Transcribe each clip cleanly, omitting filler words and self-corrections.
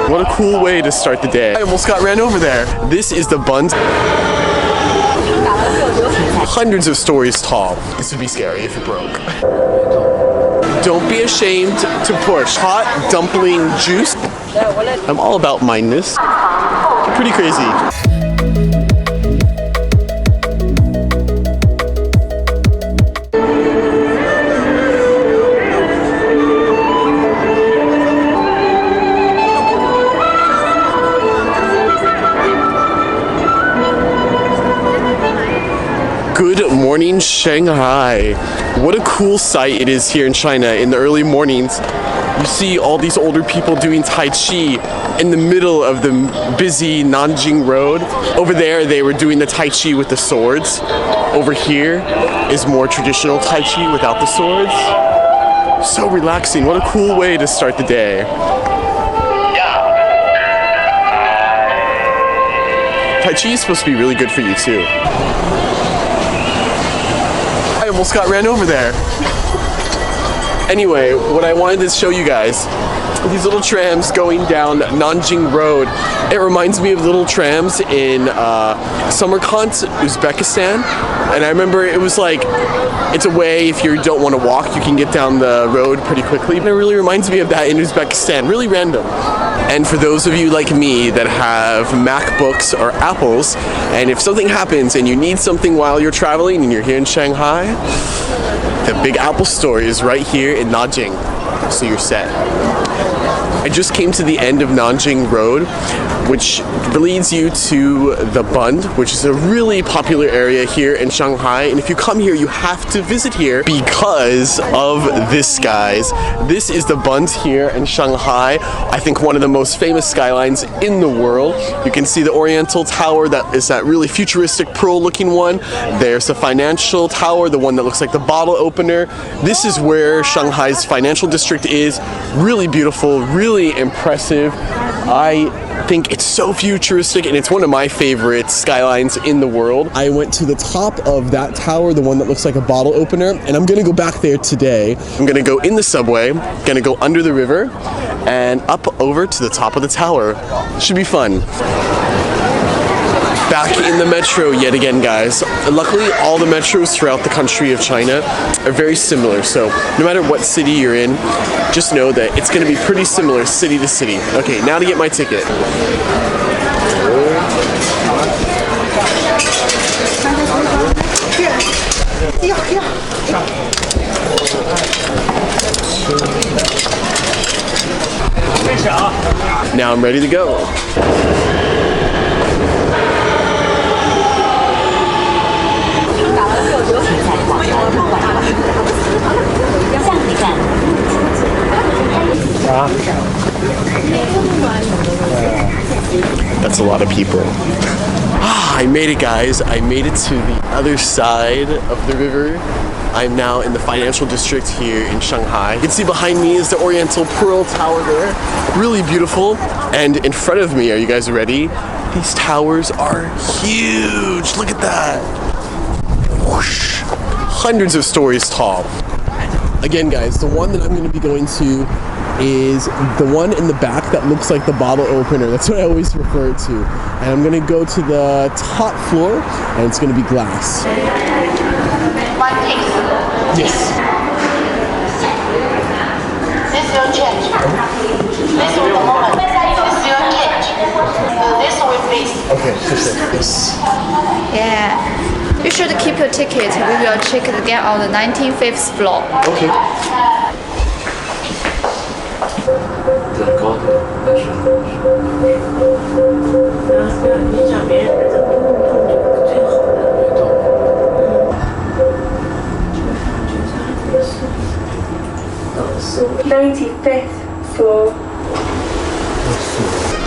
What a cool way to start the day. I almost got ran over there. This is the Bund. Hundreds of stories tall. This would be scary if it broke. Don't be ashamed to push. Hot dumpling juice. I'm all about mindness. Pretty crazy. Good morning, Shanghai. What a cool sight it is here in China in the early mornings. You see all these older people doing Tai Chi in the middle of the busy Nanjing road. Over there, they were doing the Tai Chi with the swords. Over here is more traditional Tai Chi without the swords. So relaxing. What a cool way to start the day. Tai Chi is supposed to be really good for you too. I almost got ran over there. Anyway, what I wanted to show you guys, these little trams going down Nanjing Road. It reminds me of little trams in Samarkand, Uzbekistan. And I remember it was like, it's a way if you don't want to walk, you can get down the road pretty quickly. But it really reminds me of that in Uzbekistan, really random. And for those of you like me that have MacBooks or Apples, and if something happens and you need something while you're traveling and you're here in Shanghai, the Big Apple store is right here in Nanjing, so you're set. I just came to the end of Nanjing Road, which leads you to the Bund, which is a really popular area here in Shanghai. And if you come here, you have to visit here because of this, guys. This is the Bund here in Shanghai. I think one of the most famous skylines in the world. You can see the Oriental Tower, that is that really futuristic pearl-looking one. There's the financial tower, the one that looks like the bottle opener. This is where Shanghai's financial district is. Really beautiful, really impressive. I think it's so futuristic and it's one of my favorite skylines in the world. I went to the top of that tower, the one that looks like a bottle opener, and I'm gonna go back there today. I'm gonna go in the subway, gonna go under the river, and up over to the top of the tower. Should be fun. Back in the metro yet again, guys. Luckily, all the metros throughout the country of China are very similar, so no matter what city you're in, just know that it's going to be pretty similar city to city. Okay, now to get my ticket. Now I'm ready to go. That's a lot of people. I made it, guys. I made it to the other side of the river. I'm now in the financial district here in Shanghai. You can see behind me is the Oriental Pearl Tower there. Really beautiful. And in front of me, are you guys ready? These towers are huge. Look at that. Whoosh. Hundreds of stories tall. Again, guys, the one that I'm going to be going to is the one in the back that looks like the bottle opener. That's what I always refer to. And I'm going to go to the top floor, and it's going to be glass. Yes. This will change. This will the moment. This will change. This will please. Okay, yes. Yeah. You should keep your ticket. We will check it again on the 95th floor. Okay.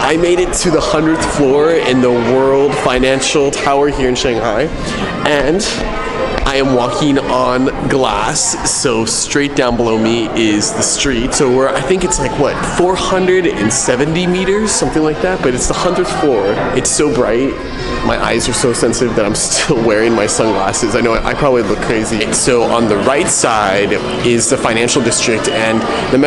I made it to the 100th floor in the World Financial Tower here in Shanghai, and I am walking on glass, so straight down below me is the street. So I think it's like, what, 470 meters, something like that, but it's the 100th floor. It's so bright. my eyes are so sensitive that I'm still wearing my sunglasses. I know I probably look crazy. So on the right side is the financial district and the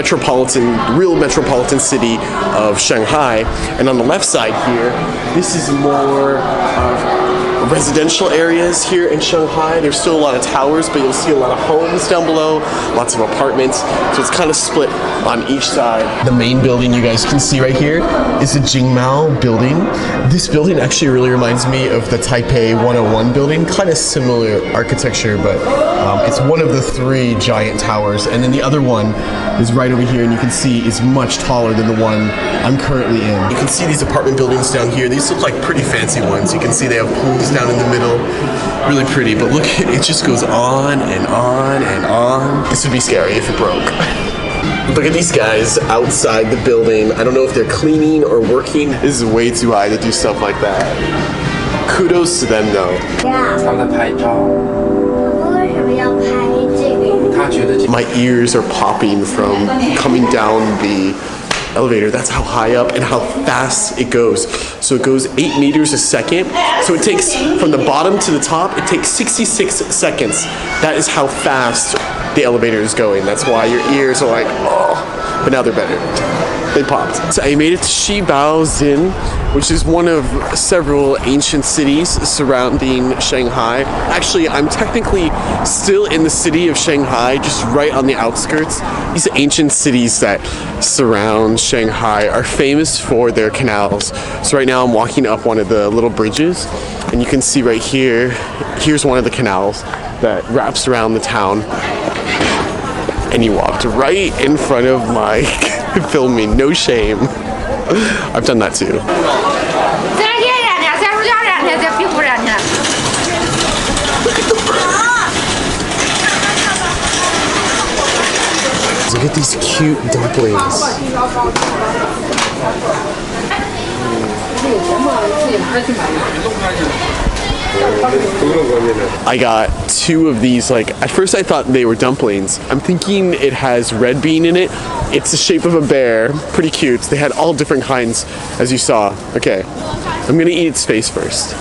real metropolitan city of Shanghai. And on the left side here, this is more of residential areas here in Shanghai. There's still a lot of towers, but you'll see a lot of homes down below, lots of apartments. So it's kind of split on each side. The main building you guys can see right here is the Jingmao building. This building actually really reminds me of the Taipei 101 building, kind of similar architecture, but it's one of the 3 giant towers. And then the other one is right over here, and you can see is much taller than the one I'm currently in. You can see these apartment buildings down here. These look like pretty fancy ones. You can see they have pools down in the middle. Really pretty, but look, it just goes on and on and on. This would be scary if it broke. Look at these guys outside the building. I don't know if they're cleaning or working. This is way too high to do stuff like that. Kudos to them though. My ears are popping from coming down the elevator. That's how high up and how fast it goes. So it goes 8 meters a second. So it takes, from the bottom to the top, it takes 66 seconds. That is how fast the elevator is going. That's why your ears are like, oh, but now they're better. They popped. So I made it to Shibaozhen, which is one of several ancient cities surrounding Shanghai. Actually, I'm technically still in the city of Shanghai, just right on the outskirts. These ancient cities that surround Shanghai are famous for their canals. So right now I'm walking up one of the little bridges, and you can see right here, here's one of the canals that wraps around the town. And he walked right in front of my filming, no shame. I've done that too. Look at these cute dumplings. I got 2 of these. Like, at first I thought they were dumplings. I'm thinking it has red bean in it. It's the shape of a bear. Pretty cute. They had all different kinds, as you saw. Okay, I'm gonna eat its face first.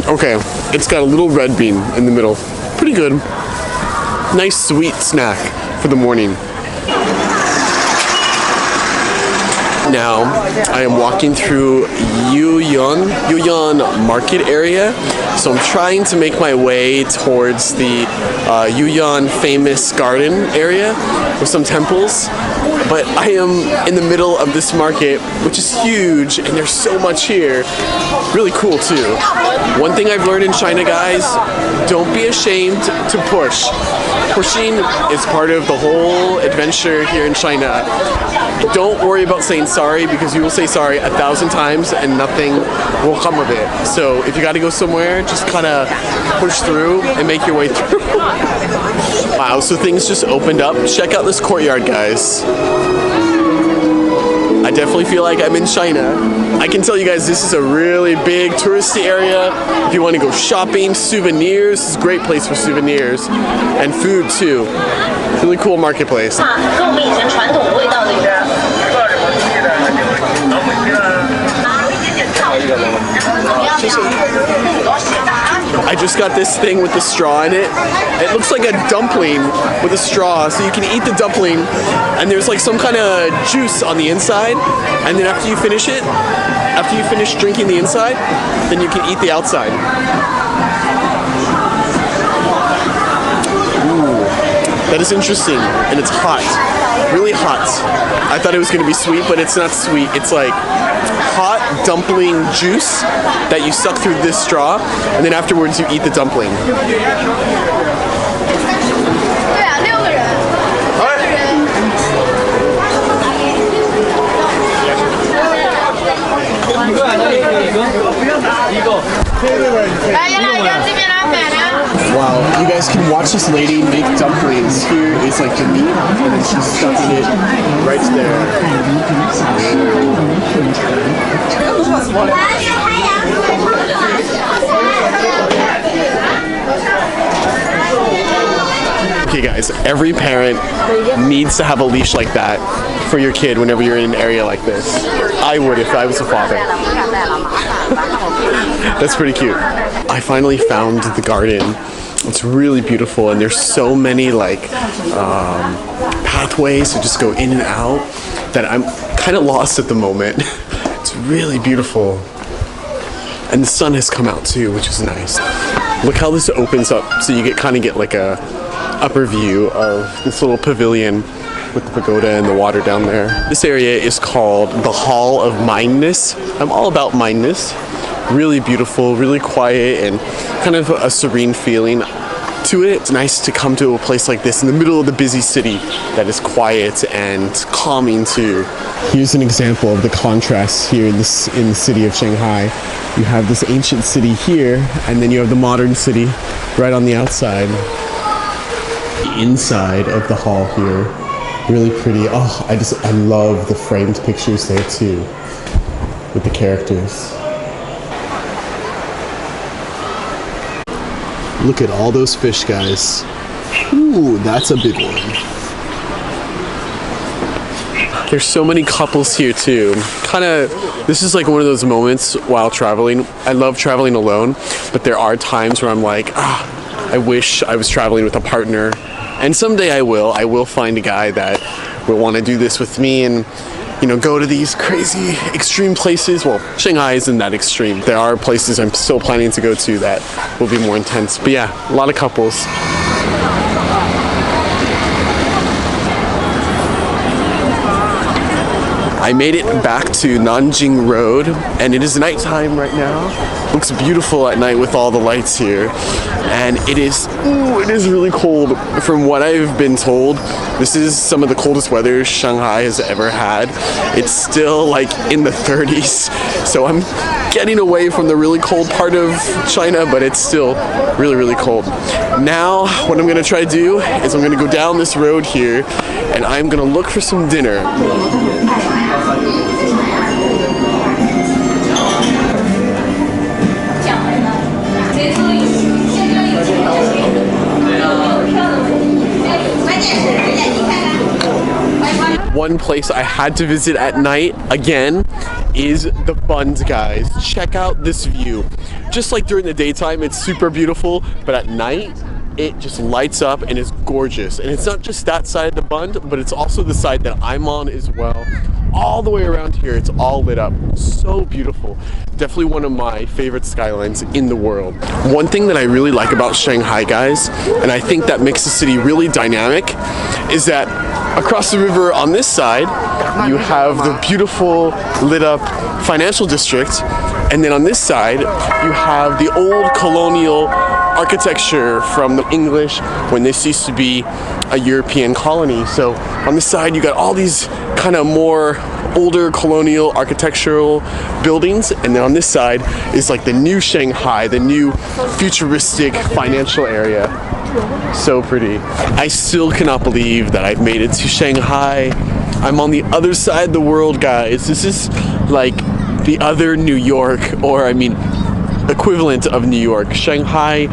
Okay, it's got a little red bean in the middle. Pretty good. Nice sweet snack for the morning. Now, I am walking through Yuyuan market area. So I'm trying to make my way towards the Yuyuan famous garden area with some temples. But I am in the middle of this market, which is huge, and there's so much here. Really cool too. One thing I've learned in China, guys, don't be ashamed to push. Pushing is part of the whole adventure here in China. Don't worry about saying sorry, because you will say sorry 1,000 times and nothing will come of it. So if you got to go somewhere, just kind of push through and make your way through. Wow, so things just opened up. Check out this courtyard, guys. I definitely feel like I'm in China. I can tell you guys this is a really big touristy area. If you want to go shopping, souvenirs, this is a great place for souvenirs. And food too. Really cool marketplace. I just got this thing with the straw in it. It looks like a dumpling with a straw, so you can eat the dumpling, and there's like some kind of juice on the inside, and then after you finish it, after you finish drinking the inside, then you can eat the outside. Ooh, that is interesting, and it's hot, really hot. I thought it was gonna be sweet, but it's not sweet. It's like hot dumpling juice that you suck through this straw, and then afterwards you eat the dumpling. Wow, you guys can watch this lady make dumplings. Here is like the meat, and then she's stuffing it right there. Okay guys, every parent needs to have a leash like that for your kid whenever you're in an area like this. I would if I was a father. That's pretty cute. I finally found the garden. It's really beautiful, and there's so many like pathways to just go in and out that I'm kind of lost at the moment. It's really beautiful. And the sun has come out too, which is nice. Look how this opens up, so you kind of get like a upper view of this little pavilion with the pagoda and the water down there. This area is called the Hall of Mindness. I'm all about mindness. Really beautiful, really quiet, and kind of a serene feeling to it. It's nice to come to a place like this in the middle of the busy city that is quiet and calming too. Here's an example of the contrast here in the city of Shanghai. You have this ancient city here, and then you have the modern city right on the outside. The inside of the hall here, really pretty. Oh, I love the framed pictures there too, with the characters. Look at all those fish, guys. Ooh, that's a big one. There's so many couples here too. This is like one of those moments while traveling. I love traveling alone, but there are times where I'm like, I wish I was traveling with a partner. And someday I will. I will find a guy that will want to do this with me and, you know, go to these crazy extreme places. Well, Shanghai isn't that extreme. There are places I'm still planning to go to that will be more intense. But yeah, a lot of couples. I made it back to Nanjing Road, and it is nighttime right now. Looks beautiful at night with all the lights here. And it is really cold. From what I've been told, this is some of the coldest weather Shanghai has ever had. It's still like in the 30s, so I'm getting away from the really cold part of China, but it's still really, really cold. Now, what I'm gonna try to do is I'm gonna go down this road here, and I'm gonna look for some dinner. One place I had to visit at night, again, is the Bund, guys. Check out this view. Just like during the daytime, it's super beautiful, but at night, it just lights up and is gorgeous. And it's not just that side of the Bund, but it's also the side that I'm on as well. All the way around here, it's all lit up. So beautiful. Definitely one of my favorite skylines in the world. One thing that I really like about Shanghai, guys, and I think that makes the city really dynamic, is that across the river on this side, you have the beautiful lit up financial district, and then on this side, you have the old colonial architecture from the English when this used to be a European colony. So on this side, you got all these kind of more older colonial architectural buildings, and then on this side is like the new Shanghai, the new futuristic financial area. So pretty. I still cannot believe that I've made it to Shanghai. I'm on the other side of the world, guys. This is like the other New York, or I mean, equivalent of New York. Shanghai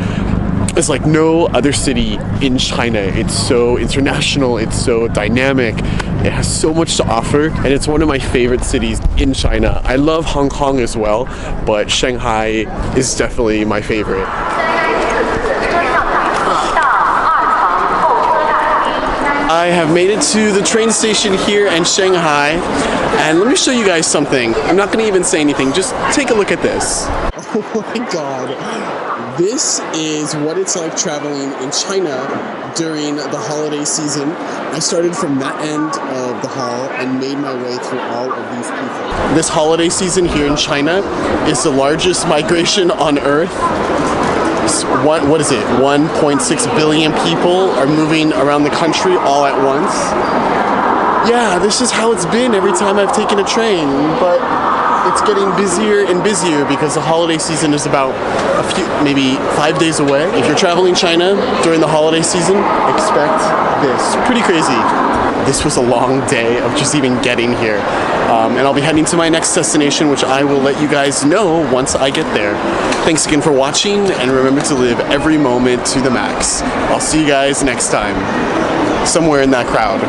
is like no other city in China. It's so international, it's so dynamic, it has so much to offer, and it's one of my favorite cities in China. I love Hong Kong as well, but Shanghai is definitely my favorite. I have made it to the train station here in Shanghai, and let me show you guys something. I'm not going to even say anything, just take a look at this. Oh my god, this is what it's like traveling in China during the holiday season. I started from that end of the hall and made my way through all of these people. This holiday season here in China is the largest migration on Earth. What is it? 1.6 billion people are moving around the country all at once. Yeah, this is how it's been every time I've taken a train, but it's getting busier and busier because the holiday season is about maybe 5 days away. If you're traveling China during the holiday season, expect this. Pretty crazy. this was a long day of just even getting here. And I'll be heading to my next destination, which I will let you guys know once I get there. Thanks again for watching, and remember to live every moment to the max. I'll see you guys next time, somewhere in that crowd.